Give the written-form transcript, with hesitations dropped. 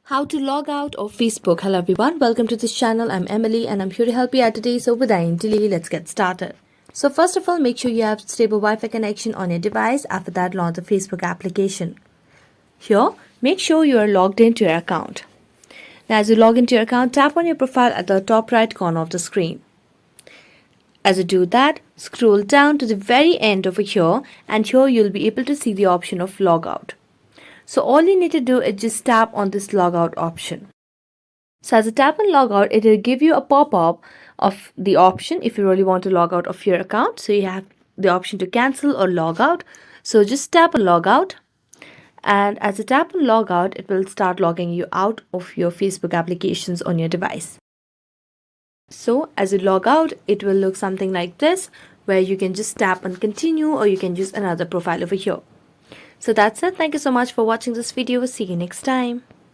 How to log out of Facebook. Hello everyone, welcome to this channel. I'm Emily and I'm here to help you out today. So without any delay, let's get started. So first of all, make sure you have stable Wi-Fi connection on your device. After that, launch the Facebook application. Here, make sure you are logged into your account. Now as you log into your account, tap on your profile at the top right corner of the screen. As you do that, scroll down to the very end over here and here you'll be able to see the option of logout. So all you need to do is just tap on this logout option. So as you tap on logout, it will give you a pop-up of the option if you really want to log out of your account. So you have the option to cancel or log out. So just tap on logout. And as you tap on logout, it will start logging you out of your Facebook applications on your device. So as you log out, it will look something like this, where you can just tap on continue or you can use another profile over here. So that's it. Thank you so much for watching this video. See you next time.